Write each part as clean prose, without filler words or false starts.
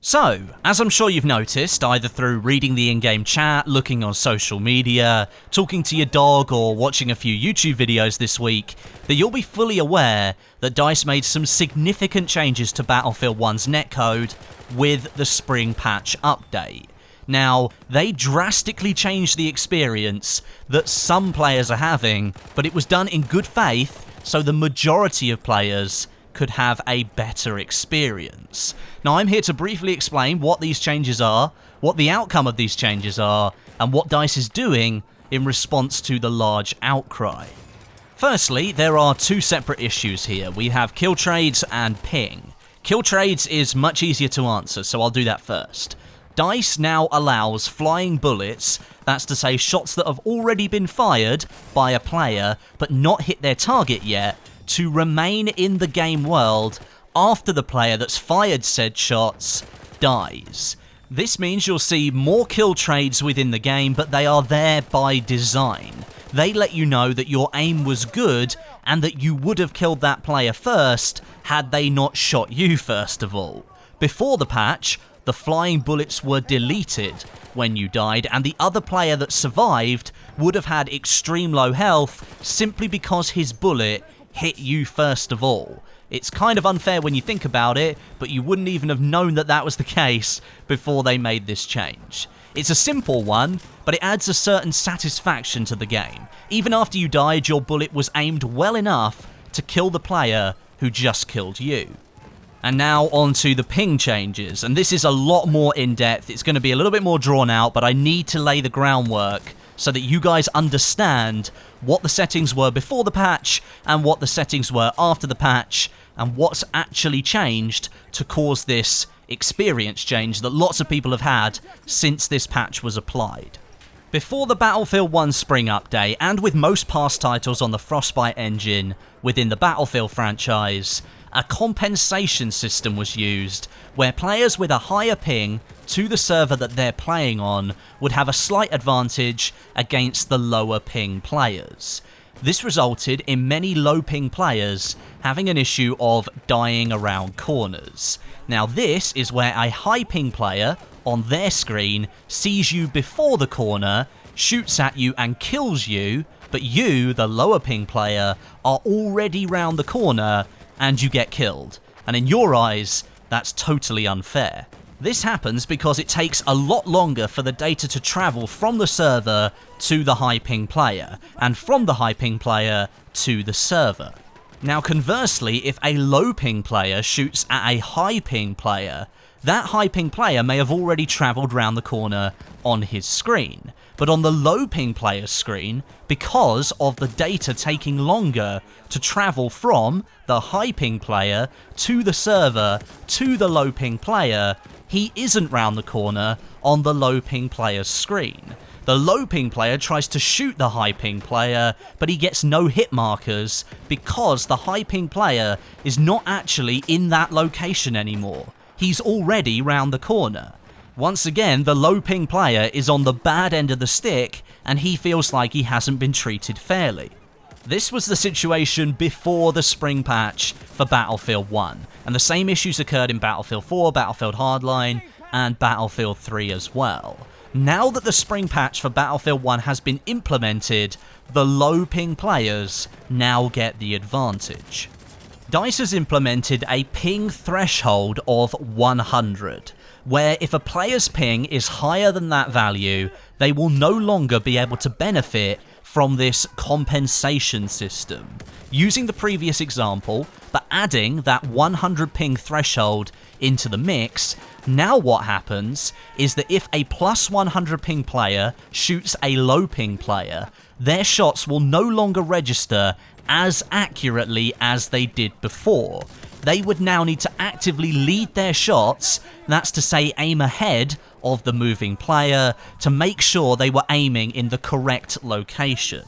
So, as I'm sure you've noticed, either through reading the in-game chat, looking on social media, talking to your dog, or watching a few YouTube videos this week, that you'll be fully aware that DICE made some significant changes to Battlefield 1's netcode with the spring patch update. Now, they drastically changed the experience that some players are having, but it was done in good faith, so the majority of players could have a better experience. Now, I'm here to briefly explain what these changes are, what the outcome of these changes are, and what DICE is doing in response to the large outcry. Firstly, there are two separate issues here. We have kill trades and ping. Kill trades is much easier to answer, so I'll do that first. DICE now allows flying bullets, that's to say shots that have already been fired by a player but not hit their target yet, to remain in the game world after the player that's fired said shots dies. This means you'll see more kill trades within the game, but they are there by design. They let you know that your aim was good and that you would have killed that player first had they not shot you first of all. Before the patch, the flying bullets were deleted when you died, and the other player that survived would have had extreme low health simply because his bullet hit you first of all. It's kind of unfair when you think about it, but you wouldn't even have known that that was the case before they made this change. It's a simple one, but it adds a certain satisfaction to the game. Even after you died, your bullet was aimed well enough to kill the player who just killed you. And now on to the ping changes, and this is a lot more in-depth. It's going to be a little bit more drawn out, but I need to lay the groundwork so that you guys understand what the settings were before the patch and what the settings were after the patch and what's actually changed to cause this experience change that lots of people have had since this patch was applied. Before the Battlefield 1 Spring update, and with most past titles on the Frostbite engine within the Battlefield franchise, a compensation system was used where players with a higher ping to the server that they're playing on would have a slight advantage against the lower ping players. This resulted in many low ping players having an issue of dying around corners. Now this is where a high ping player on their screen sees you before the corner, shoots at you and kills you, but you, the lower ping player, are already round the corner and you get killed. And in your eyes, that's totally unfair. This happens because it takes a lot longer for the data to travel from the server to the high ping player, and from the high ping player to the server. Now conversely, if a low ping player shoots at a high ping player, that high ping player may have already travelled round the corner on his screen. But on the low ping player's screen, because of the data taking longer to travel from the high ping player to the server to the low ping player, he isn't round the corner on the low ping player's screen. The low ping player tries to shoot the high ping player, but he gets no hit markers because the high ping player is not actually in that location anymore. He's already round the corner. Once again, the low ping player is on the bad end of the stick, and he feels like he hasn't been treated fairly. This was the situation before the spring patch for Battlefield 1, and the same issues occurred in Battlefield 4, Battlefield Hardline, and Battlefield 3 as well. Now that the spring patch for Battlefield 1 has been implemented, the low ping players now get the advantage. DICE has implemented a ping threshold of 100, where if a player's ping is higher than that value, they will no longer be able to benefit from this compensation system. Using the previous example, but adding that 100 ping threshold into the mix, now what happens is that if a plus 100 ping player shoots a low ping player, their shots will no longer register as accurately as they did before. They would now need to actively lead their shots, that's to say aim ahead of the moving player, to make sure they were aiming in the correct location.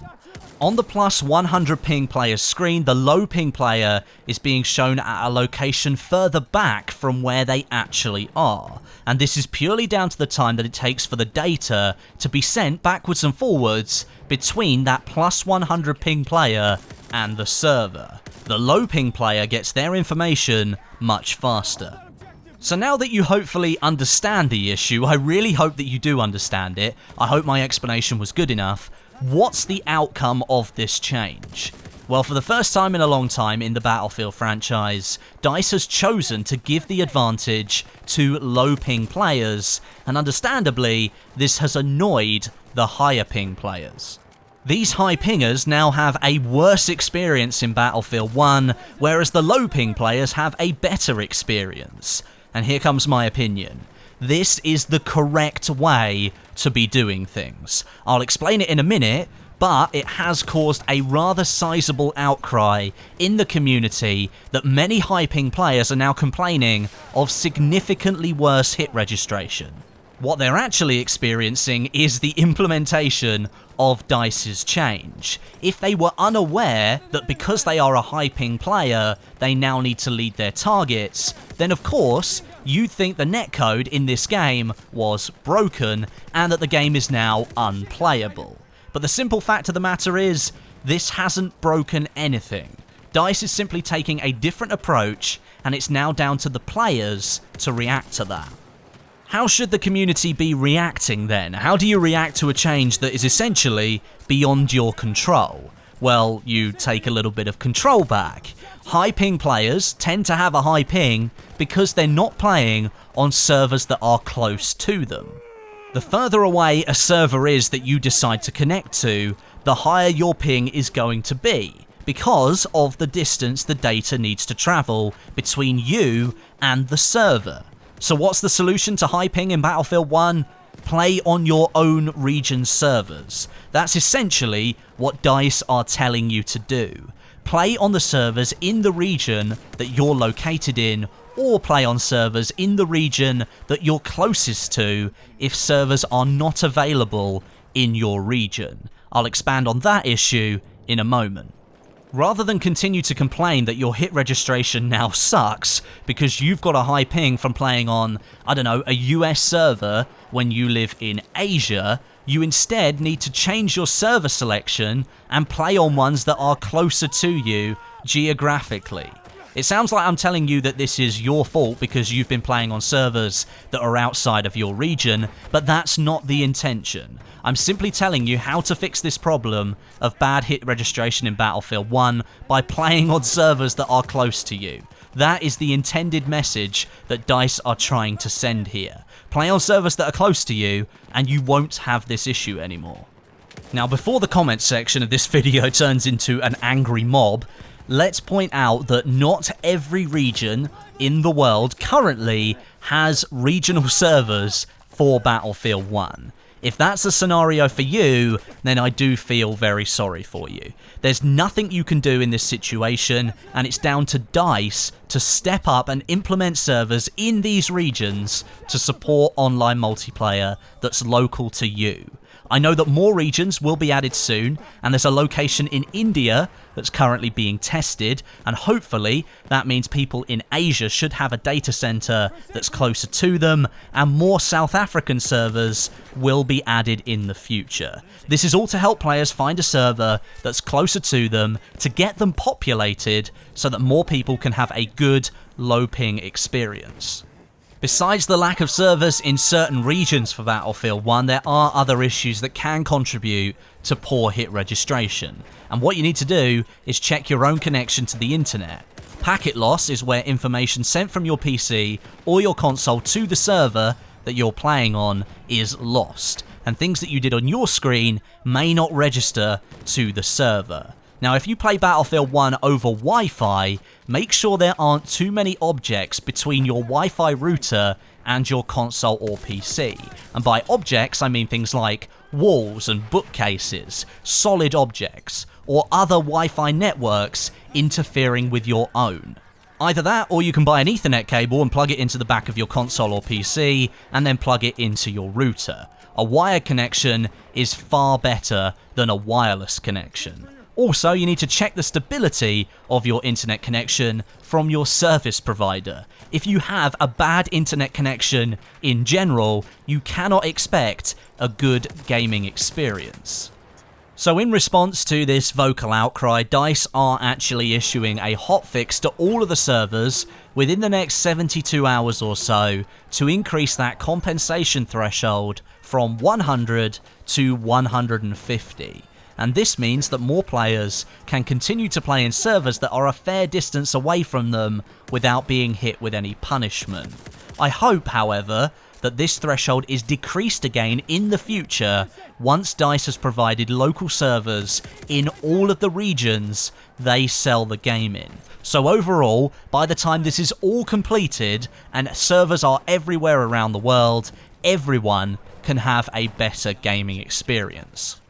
On the plus 100 ping player's screen, the low ping player is being shown at a location further back from where they actually are. And this is purely down to the time that it takes for the data to be sent backwards and forwards between that plus 100 ping player and the server. The low ping player gets their information much faster. So now that you hopefully understand the issue, I really hope that you do understand it. I hope my explanation was good enough. What's the outcome of this change? Well, for the first time in a long time in the Battlefield franchise, DICE has chosen to give the advantage to low ping players, and understandably, this has annoyed the higher ping players. These high pingers now have a worse experience in Battlefield 1, whereas the low ping players have a better experience. And here comes my opinion. This is the correct way to be doing things. I'll explain it in a minute, but it has caused a rather sizable outcry in the community that many high ping players are now complaining of significantly worse hit registration. What they're actually experiencing is the implementation of DICE's change. If they were unaware that because they are a high ping player, they now need to lead their targets, then of course, you'd think the netcode in this game was broken and that the game is now unplayable. But the simple fact of the matter is, this hasn't broken anything. DICE is simply taking a different approach, and it's now down to the players to react to that. How should the community be reacting then? How do you react to a change that is essentially beyond your control? Well, you take a little bit of control back. High ping players tend to have a high ping because they're not playing on servers that are close to them. The further away a server is that you decide to connect to, the higher your ping is going to be, because of the distance the data needs to travel between you and the server. So what's the solution to high ping in Battlefield 1? Play on your own region's servers. That's essentially what DICE are telling you to do. Play on the servers in the region that you're located in, or play on servers in the region that you're closest to if servers are not available in your region. I'll expand on that issue in a moment. Rather than continue to complain that your hit registration now sucks because you've got a high ping from playing on, I don't know, a US server when you live in Asia, you instead need to change your server selection and play on ones that are closer to you geographically. It sounds like I'm telling you that this is your fault because you've been playing on servers that are outside of your region, but that's not the intention. I'm simply telling you how to fix this problem of bad hit registration in Battlefield 1 by playing on servers that are close to you. That is the intended message that DICE are trying to send here. Play on servers that are close to you, and you won't have this issue anymore. Now, before the comment section of this video turns into an angry mob, let's point out that not every region in the world currently has regional servers for Battlefield 1. If that's the scenario for you, then I do feel very sorry for you. There's nothing you can do in this situation, and it's down to DICE to step up and implement servers in these regions to support online multiplayer that's local to you. I know that more regions will be added soon, and there's a location in India that's currently being tested, and hopefully that means people in Asia should have a data center that's closer to them, and more South African servers will be added in the future. This is all to help players find a server that's closer to them, to get them populated so that more people can have a good low ping experience. Besides the lack of servers in certain regions for Battlefield 1, there are other issues that can contribute to poor hit registration. And what you need to do is check your own connection to the internet. Packet loss is where information sent from your PC or your console to the server that you're playing on is lost, and things that you did on your screen may not register to the server. Now, if you play Battlefield 1 over Wi-Fi, make sure there aren't too many objects between your Wi-Fi router and your console or PC. And by objects, I mean things like walls and bookcases, solid objects, or other Wi-Fi networks interfering with your own. Either that, or you can buy an Ethernet cable and plug it into the back of your console or PC, and then plug it into your router. A wired connection is far better than a wireless connection. Also, you need to check the stability of your internet connection from your service provider. If you have a bad internet connection in general, you cannot expect a good gaming experience. So in response to this vocal outcry, DICE are actually issuing a hotfix to all of the servers within the next 72 hours or so to increase that compensation threshold from 100 to 150. And this means that more players can continue to play in servers that are a fair distance away from them without being hit with any punishment. I hope, however, that this threshold is decreased again in the future once DICE has provided local servers in all of the regions they sell the game in. So overall, by the time this is all completed and servers are everywhere around the world, everyone can have a better gaming experience.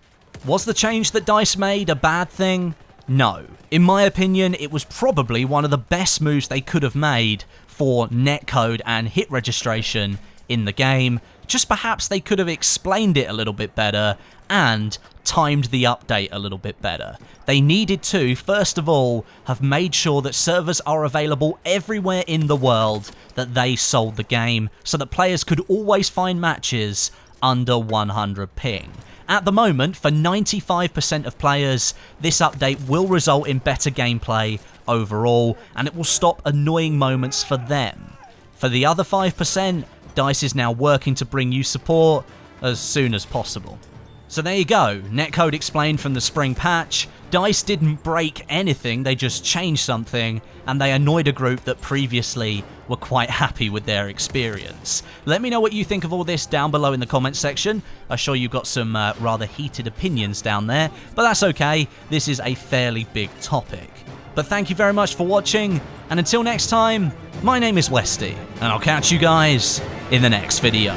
Was the change that DICE made a bad thing? No. In my opinion, it was probably one of the best moves they could have made for netcode and hit registration in the game. Just perhaps they could have explained it a little bit better and timed the update a little bit better. They needed to, first of all, have made sure that servers are available everywhere in the world that they sold the game, so that players could always find matches under 100 ping. At the moment, for 95% of players, this update will result in better gameplay overall, and it will stop annoying moments for them. For the other 5%, DICE is now working to bring you support as soon as possible. So there you go, netcode explained from the spring patch. DICE didn't break anything, they just changed something, and they annoyed a group that previously were quite happy with their experience. Let me know what you think of all this down below in the comments section. I'm sure you've got some rather heated opinions down there, but that's okay, this is a fairly big topic. But thank you very much for watching, and until next time, my name is Westie, and I'll catch you guys in the next video.